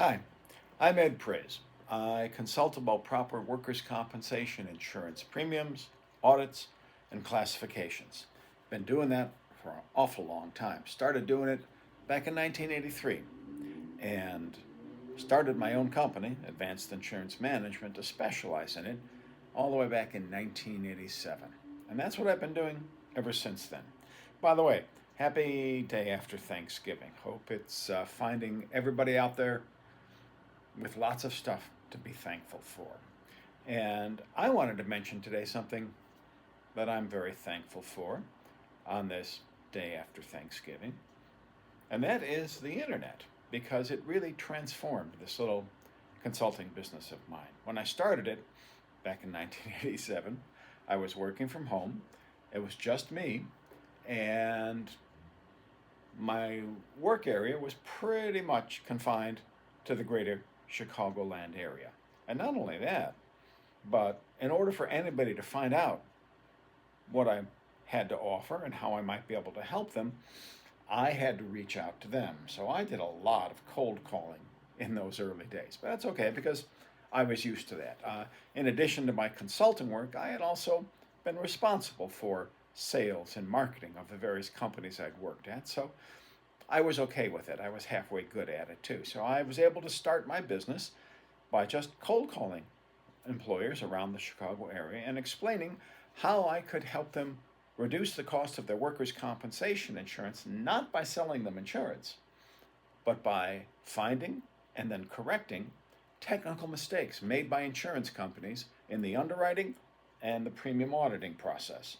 Hi, I'm Ed Priz. I consult about proper workers' compensation insurance premiums, audits, and classifications. Been doing that for an awful long time. Started doing it back in 1983 and started my own company, Advanced Insurance Management, to specialize in it all the way back in 1987. And that's what I've been doing ever since then. By the way, happy day after Thanksgiving. Hope it's finding everybody out there with lots of stuff to be thankful for. And I wanted to mention today something that I'm very thankful for on this day after Thanksgiving, and that is the internet, because it really transformed this little consulting business of mine. When I started it back in 1987, I was working from home. It was just me, and my work area was pretty much confined to the greater Chicagoland area. And not only that, but in order for anybody to find out what I had to offer and how I might be able to help them, I had to reach out to them. So I did a lot of cold calling in those early days. But that's okay because I was used to that. In addition to my consulting work, I had also been responsible for sales and marketing of the various companies I'd worked at. So I was okay with it. I was halfway good at it too. So I was able to start my business by just cold calling employers around the Chicago area and explaining how I could help them reduce the cost of their workers' compensation insurance, not by selling them insurance, but by finding and then correcting technical mistakes made by insurance companies in the underwriting and the premium auditing process.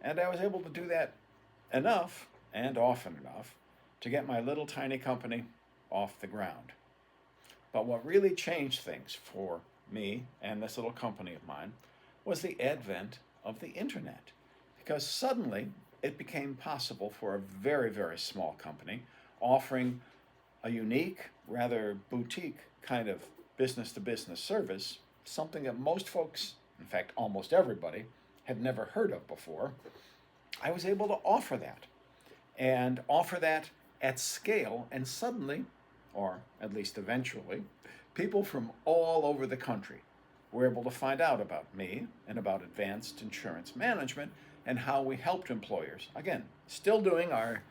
And I was able to do that enough and often enough to get my little tiny company off the ground. But what really changed things for me and this little company of mine was the advent of the internet. Because suddenly it became possible for a very, very small company offering a unique, rather boutique kind of business to business service, something that most folks, in fact, almost everybody, had never heard of before. I was able to offer that and offer that at scale, and suddenly, or at least eventually, people from all over the country were able to find out about me and about advanced insurance management and how we helped employers. Again, still doing our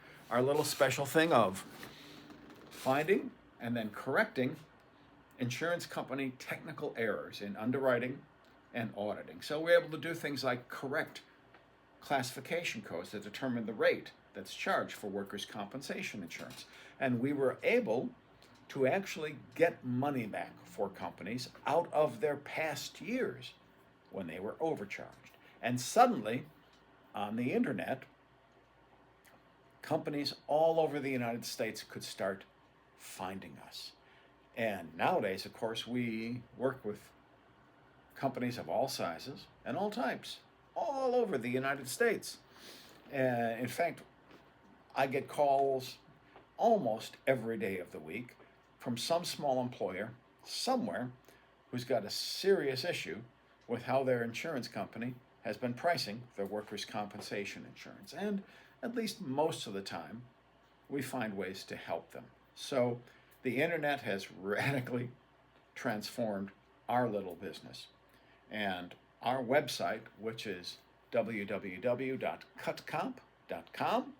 little special thing of finding and then correcting insurance company technical errors in underwriting and auditing. So we're able to do things like correct classification codes that determine the rate that's charged for workers' compensation insurance. And we were able to actually get money back for companies out of their past years when they were overcharged. And suddenly, on the internet, companies all over the United States could start finding us. And nowadays, of course, we work with companies of all sizes and all types all over the United States. In fact, I get calls almost every day of the week from some small employer somewhere who's got a serious issue with how their insurance company has been pricing their workers' compensation insurance. And at least most of the time, we find ways to help them. So the internet has radically transformed our little business. And our website, which is www.cutcomp.com,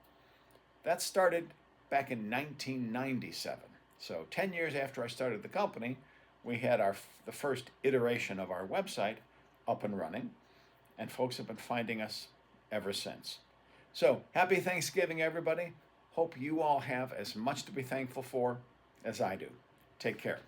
that started back in 1997. So 10 years after I started the company, we had the first iteration of our website up and running, and folks have been finding us ever since. So happy Thanksgiving, everybody. Hope you all have as much to be thankful for as I do. Take care.